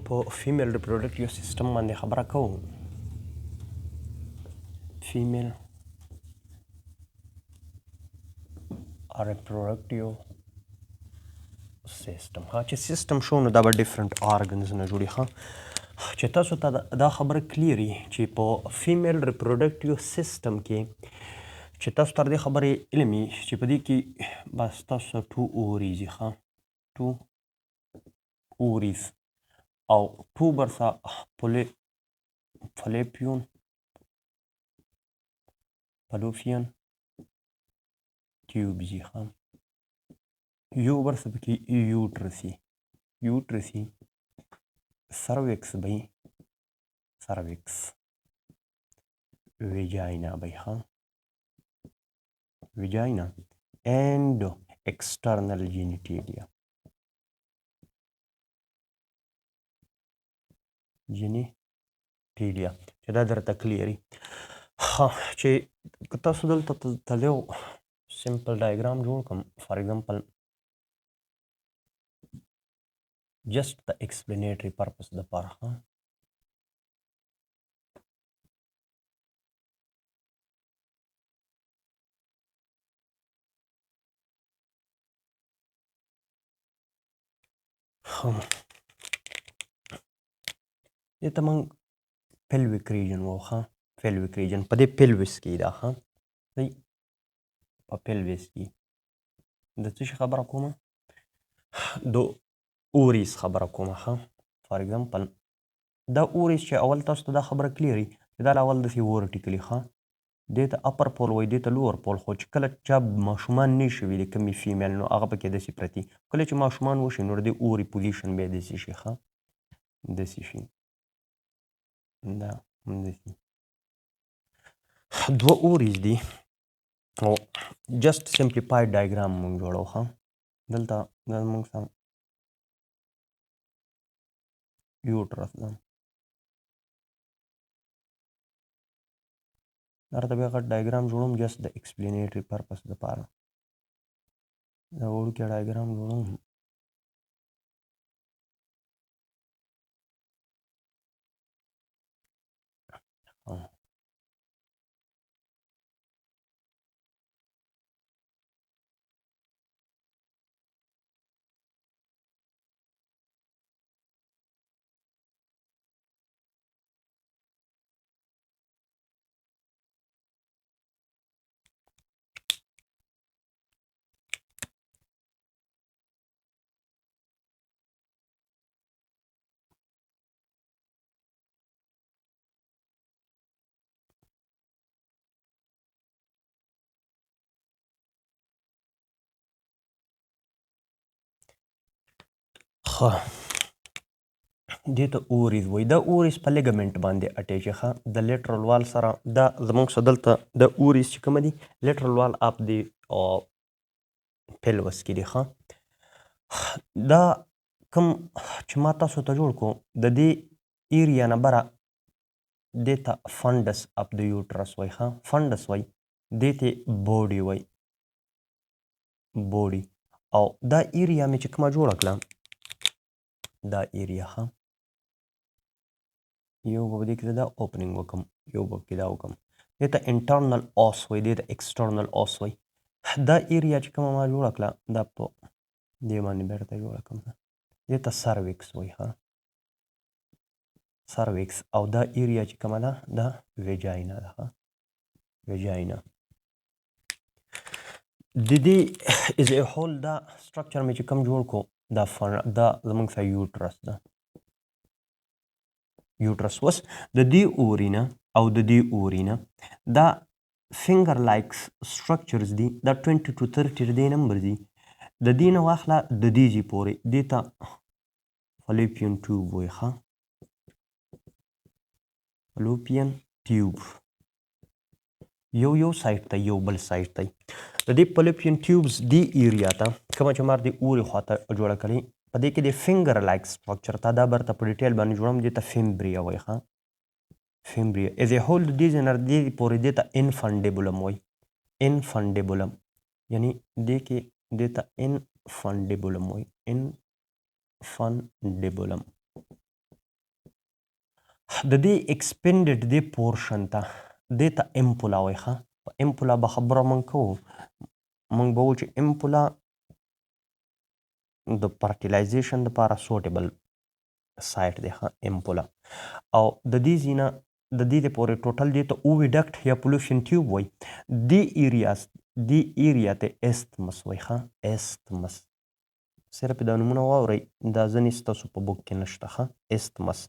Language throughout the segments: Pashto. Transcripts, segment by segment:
په فیمیل ریپروډکټیو سیستم باندې خبره کوو. فیمیل ریپروډکټیو سیستم چې سیستم شو نو دا به ډیفرنٹ آرګنز نه جوړي. چې تاسو ته دا خبره کلیري چې په فیمیل ریپروډکټیو سیستم کې چې تاسو تر دې خبرې علمي چې په دې کې بس تاسو ټو اوریز ټو اوریز او ټوبرس فالوپین ټیوبز یو برس پکې یوټرسي سرویکس به سرویکس ویجاینا به ویجاینا and external genitalia چې دا درته کلیري. چې تاسو دلته یو سمپل ډایګرام جوړ کړم فار ایگزامپل just the explanatory purpose دپاره. دې ته موږ pelvic region وو. pelvic region په دې pelvis کې دا په pelvis کې د څه شي خبره کومه؟ د اوریس خبره کومه. فار ایگزامپل دا اوریس چې اول تاسو ته دا خبره کلیري چې دا اول داسې ورټیکلي دې ته اپر پول وایي دې ته لور پول. خو چې کله چا ماشومان نه شوي د کمې فیمیل نو هغه پکې داسې پرتي. کله چې ماشومان وشي نو د دې اوري پوزیشن بیا داسې شي داسې شي دا همداسې دوه اوریز دي او جسټ سمپلیفاید ډایګرام مونږ جوړو. دلته دا مونږ سم یوټرس ده. درته بیا غټ ډایګرام جوړوم جسټ د ایکسپلینیټري پرپس دپاره. دا وړوکی ډایګرام جوړوم. دې ته اوریز وایي. دا اوریز په لیګمنټ باندې اټیچ د لیټرل وال سره. دا زموږ څه دلته د اوریز چې کومه دي لیټرل وال اپ دی پیلوس کې دي. دا کوم چې ما تاسو ته جوړ کړو د دې ایریا نه بره دې ته فنډس اپ د یوټرس وایي. فنډس وایي دې ته بوډي وایي بوډي. او دا ایریا مې چې کومه جوړه کړه دا ایریا یو به دې کې دا اوپننګ وکم یو به کې دا وکم. دې ته انټرنل اوس وایي دې ته ایکسټرنل اوس وایي. دا ایریا چې کومه ما جوړه کړه دا په دې باندې بیرته جوړه کړم. دې ته سرویکس وایي سرویکس. او دا ایریا چې کومه ده دا ویجاینا ده ویجاینا. د دې از ا هول دا سټرکچر مې چې کوم جوړ کړو دا زموږ سره یوټرس ده. یوټرس اوس د دې اورینه او د دې اورینه دا فنګر لایکس سټرکچرز دي. دا 20 to 30 د دې نمبر دي. د دې نه واخله د دې ځای پورې دې ته فالوپین ټیوب وایي. فالوپین ټیوب یو سایډ ته یو بل سایډ ته. د دې فالوپین ټیوبز دې ایریا ته کومه چې مار دې اوري خواته جوړه کړي په دې کې د فنګر لایک سټرکچر ته دا برته په ډیټیل باندې جوړم. دې ته فیمبریا وایي. فیمبریا از ا هول د دې ځای نه دې پورې دې ته انفنډیبولم وایي. انفنډیبولم یعنی دې کې دې ته انفنډیبولم وایي. انفنډیبولم د دې ایکسپینډډ دې پورشن ته دې ته امپولا وایي ښه. په امپولا به خبره موږ کوو. موږ به وایو چې امپولا د فرټیلایزیشن دپاره سوټیبل سایټ دی ښه امپولا. او د دې ځای نه د دې د پورې ټوټل دې ته اوویډکټ یا پولوشن ټیوب وایي. دې ایریا ته ایستمس وایي ښه ایستمس. صرف دا نومونه واورئ دا ځینې ستاسو په بک کې نشته ښه ایستمس.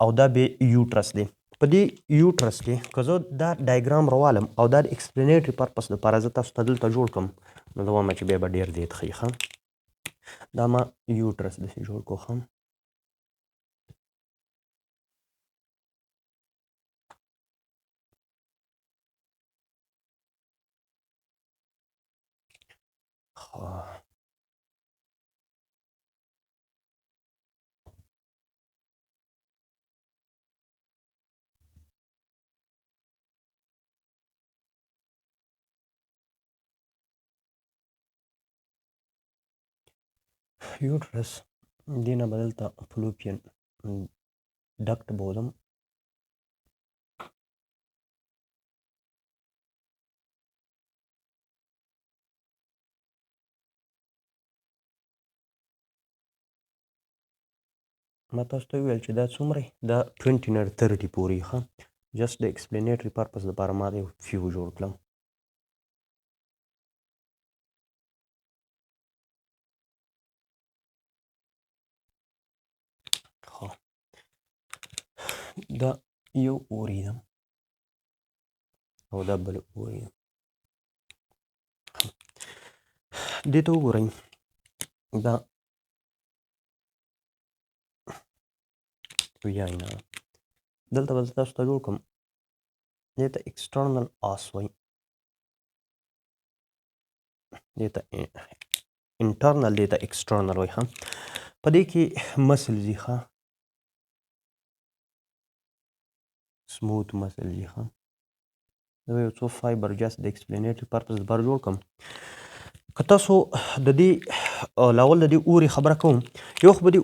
او دا بیا یوټرس دی. په دې یوټرس کې که زه دا ډایګرام راوالم او دا د ایکسپلینیټري پرپس دپاره زه تاسو ته دلته جوړ کړم نو زه وایم چې بیا به ډېر دې ښیي ښه. دا ما یوټرس داسې جوړ کړو ښه. یوټرس دې نه به دلته فلوپین ډکټ بولم. ما تاسو ته وویل چې دا څومره دا 20 نه 30 پورې ښه. جسټ د ایکسپلینیټري پرپس دپاره ما د فیو جوړ کړم. دا یو اوري ده او دا بل اوري ده. دې ته وګورئ دا ویاینه دلته به زه تاسو ته جوړ کړم. دې ته ایکسټرنل آس وایي. دې ته انټرنل دې ته ایکسټرنل وایي ښه. په دې کې مسلز دي ښه. سموث مسل دي ښه. زه به یو څو فایبر جست د ایکسپلینیټري پرپس لپاره جوړ کړم. که تاسو د دې لاول د دې اوري خبره کوم. یو خو به دې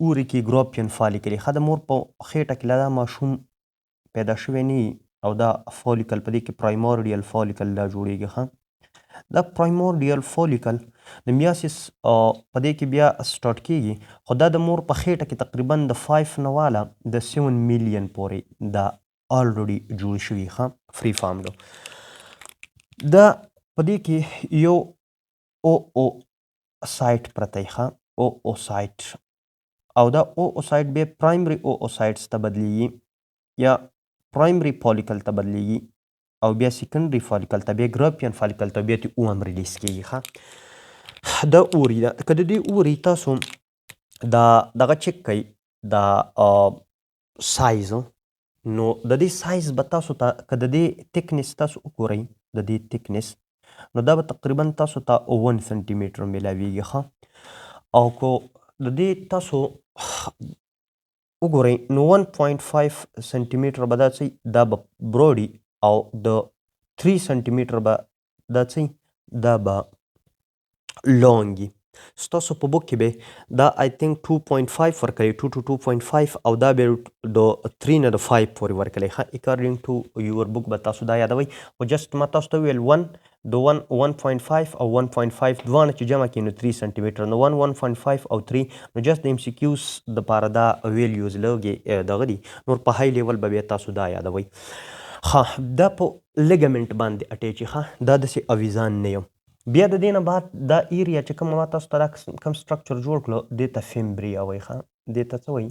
اوري کې ګروپین فالیکل ښه. د مور په خېټه کې له دا ماشوم پیدا شوی نه وي او دا فالیکل په دې کې پرایمورډیل فالیکل دا جوړیږي ښه. دا پرایمورډیل فالیکل د میاسیس په دې کې بیا سټارټ کیږي خو دا د مور په خېټه کې تقریبا د 5 نه واله د 7 میلیون پورې دا الریډي جوړ شوي ښه فری فارمډو. دا په دې کې یو او سایټ پرته ښه او سایټ او دا او سایټ بیا پرایمري او سایټس ته بدلیږي یا پرایمري فالیکل ته بدلیږي او بیا سیکنډري فالیکل ته بیا ګروپین فالیکل ته بیا ته اوم ریلیز کیږي ښه. دا اوري ده. که د دې اوري تاسو دا دغه چک کوئ دا سایز نو د دې سایز به تاسو ته که د دې تکنس تاسو وګورئ د دې تکنس نو دا به تقریبا تاسو ته 1 سنټي میټر میلاویږي ښه. او که د دې تاسو وګورئ نو 1.5 سنټي میټر به دا څه دا به بروډي او د 3 سنټي میټر به دا څه دا به لونګي. ستاسو په بک کې به دا آی تھنک 2.5 ورکوي 2 to 2.5 او دا به د 3 نه د 5 پورې ورکوي ښه. اکارډینګ ټو یور بک به تاسو دا یادوئ خو جسټ ما تاسو ته ویل 1 د 1.5 او 1.5 دواړه چې جمع کړي نو 3 سنټي میټر نو 1.5 او 3 نو جسټ د ایم سی کیوز دپاره دا ویلیوز لږې دغه دي. نور په های لیول به بیا تاسو دا یادوئ ښه. دا په لیګمنټ باندې اټیچ ښه. دا داسې اویزان نه یم. بیا د دې نه بعد دا ایریا چې کومه ما تاسو ته دا کوم سټرکچر جوړ کړو دې ته فیمبریا وایي ښه. دې ته څه وایي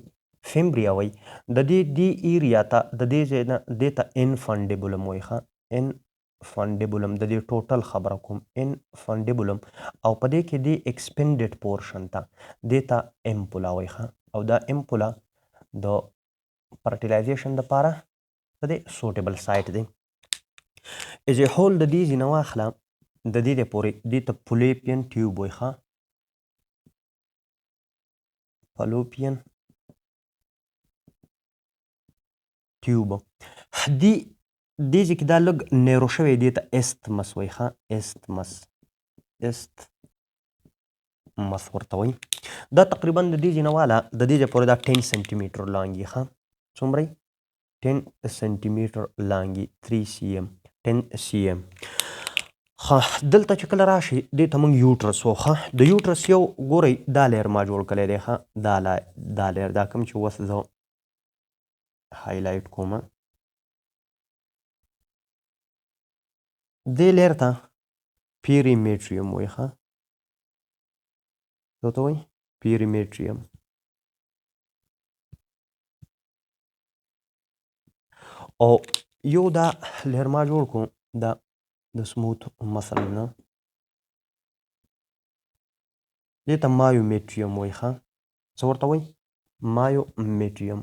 فیمبریا وایي. د دې ایریا ته د دې ځای نه دې ته انفانډیبولم وایي ښه. انفانډیبولم د دې ټوټل خبره کوم انفانډیبولم او په دې کې دې ایکسپینډډ پورشن ته دې ته امپولا وایي ښه. او دا امپولا د فرټیلایزیشن دپاره د دې سوټیبل سایټ دی. ایز ا هول د دې ځای نه واخله د دې د پورې دې ته فلوپین ټیوب وایي ښه. فلوپین ټیوب دې ځای کې دا لږ نیرو شوی دې ته ایستمس وایي ښه. ایستمس ورته وایي. دا تقریبا د دې ځای نه واله د دې ځای پورې دا 10 سنټي میټر لانګ وي ښه. څومره 10 سنټیمیټر لاندې 3 cm 10 cm. ها دلته چې کله راشي دې ته موږ یوټرس وخه د یوټرس یو ګورئ دا لیر ما جوړ کړی دی ښه دا لیر دا کوم چې اوس زه هایلایټ کومه دې لیر ته پیریمیټریوم وایي ښه څه ته وایي پیریمیټریوم. او یو دا لیر ما جوړ کړو دا د سموث مسل نه دې ته مایومیټریوم وایي ښه څه ورته وایي مایومیټریوم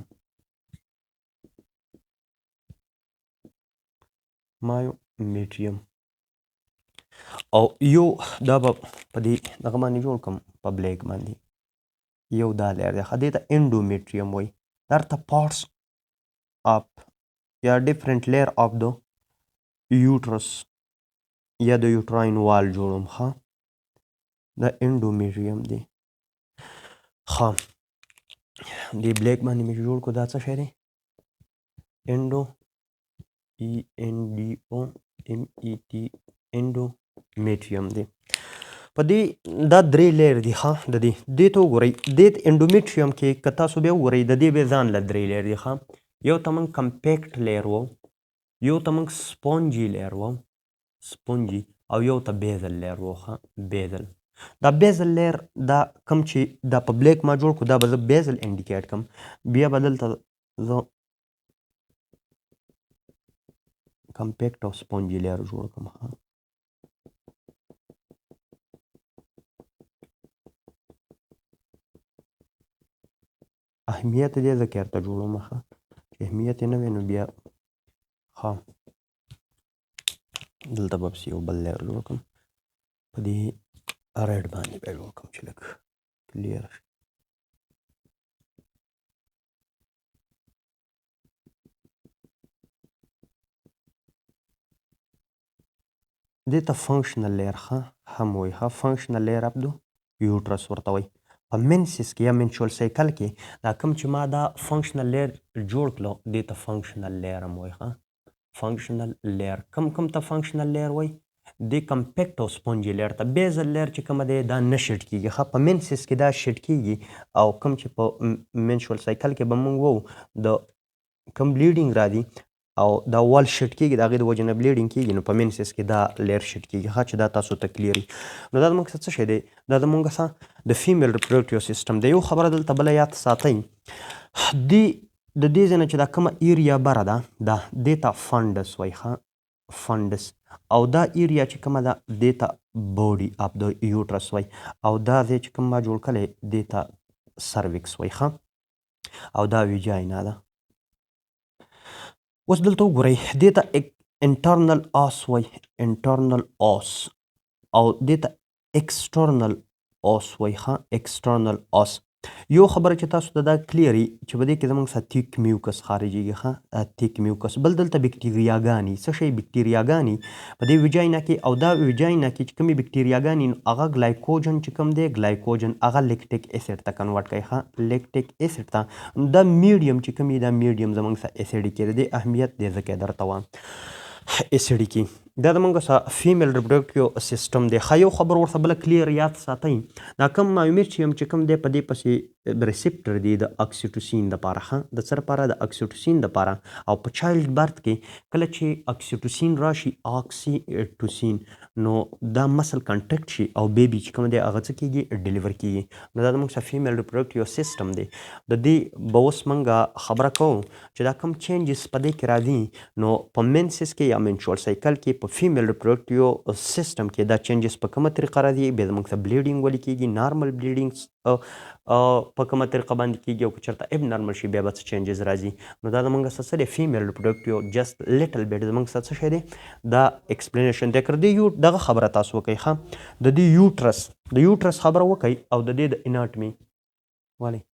او یو دا به په دې دغه باندې جوړ کړم په بلیک باندې یو دا لیر دی ښه دې ته انډومیټریوم وایي دا ته پارټس اف یا ډفرنٹ لیر اف د یوټرس یا د یوټراین وال جوړوم ښه دا انډومیټریوم دی ښه دې بلیک باندې مې جوړ کړو دا څه شی دی انډو ENDOMET انډومیټریوم دی په دې دا درې لیر دي ښه د دې ته وګورئ دې انډومیټریوم کې که تاسو بیا وګورئ د دې بیا ځان له درې لیر دي ښه یو ته موږ کمپیکټ لیر وو یو ته موږ سپونجي لیر وو سپونجي او یو ته بیزل لیر وو ښه بیزل دا بیزل لیر دا کم چې دا په بلیک ما جوړ کړو دا به زه بیزل انډیکیټ کړم بیا به دلته زه کمپیکټ او سپونجي لیر جوړ کړم ښه اهمیت دې ځکه درته جوړوم ښه چې اهمیت یې نه وي نو بیا ښه دلته به یو بل لیر جوړ کړم په دې ریډ باندې به جوړ کړم چې لږ کلیر شي دې ته فنکشنل لیر ښه هم وایي ښه فنکشنل لیر اف د یوټرس ورته وایي په منسس کې یا منچول سایکل کې دا کوم چې ما دا فنکشنل لیر جوړ کړو دې ته فنکشنل لیر هم وایي ښه فنکشنل لیر کوم ته فنکشنل لیر وایي دې کمپیکټ او سپونجي لیر ته بیزل لیر چې کومه دی دا نه شیډ کیږي ښه په منسس کې دا شیډ کیږي او کوم چې په منچول سایکل کې به موږ وو د کوم بلیډینګ راځي او دا وال شیټ کیږي د هغې د وجې نه بلیډینګ کیږي نو په منسس کې دا لیر شیټ کیږي ښه چې دا تاسو ته کلیر وي نو دا زموږ څه شی دی دا زموږ څه د فیمیل ریپروډکټیو سیسټم دی یو خبره دلته بله یاد ساتئ د دې ځای نه چې دا کومه ایریا بره ده دا دې ته فنډس وایي ښه فنډس او دا ایریا چې کومه ده دې ته باډي اف د یوټرس وایي او دا ځای چې کوم ما جوړ کړی دې ته سروکس وایي ښه او دا ویجاینا ده اوس دلته وګورئ دې ته انټرنل آس وایي انټرنل آس او دې ته ایکسټرنل آس وایي ښه ایکسټرنل آس یو خبره چې تاسو ته دا کلیري چې په دې کې زموږ څخه تیک میوکس خارجېږي ښه تیک میوکس بل دلته بکټریاګانې څه شی بکټریاګانې په دې ویجاینا کې او دا ویجاینا کې چې کومې بکټریاګانې نو هغه ګلایکوجن چې کوم دی ګلایکوجن هغه لیکټیک اسید ته کنورټ کوي ښه لیکټیک اسید ته دا میډیم چې کوم دا میډیم زموږ څخه اسیډیک دی اهمیت دی ځکه درته وایم اسیډیکي دا زموږ څخه فیمیل ریپروډکټیو سیسټم دی ښه یو خبر ورته بله کلیر یاد ساتئ دا کوم مایومیټریوم چې کوم دی په دې پسې ریسپټر دی د اکسیټوسین دپاره ښه د څه لپاره د اکسیټوسین دپاره او په چایلډ برث کې کله چې اکسیټوسین راشي اکسیټوسین نو دا مسل کنټیکټ شي او بیبي چې کوم دی هغه څه کیږي ډیلیور کیږي نو دا زموږ څخه فیمیل ریپروډکټیو سیسټم دی د دې به اوس موږ خبره کوو چې دا کوم چینجز په دې کې راځي نو په منسس کې یا منچول سایکل کې په فیمیل ریپروډکټیو سیسټم کې دا چینجز په کومه طریقه راځي بیا زموږ څخه بلیډینګ ولې کیږي نارمل بلیډینګ په کومه طریقه باندې کیږي او که چېرته اب نارمل شي بیا به څه چینجز راځي نو دا زموږ څه څه دی فیمیل ریپروډکټیو جسټ لیټل بیټ زموږ څه څه شی دی دا ایکسپلینیشن دی که د دغه خبره تاسو وکئ ښه د دې یوټرس خبره وکئ او د دې د اناټمي ولې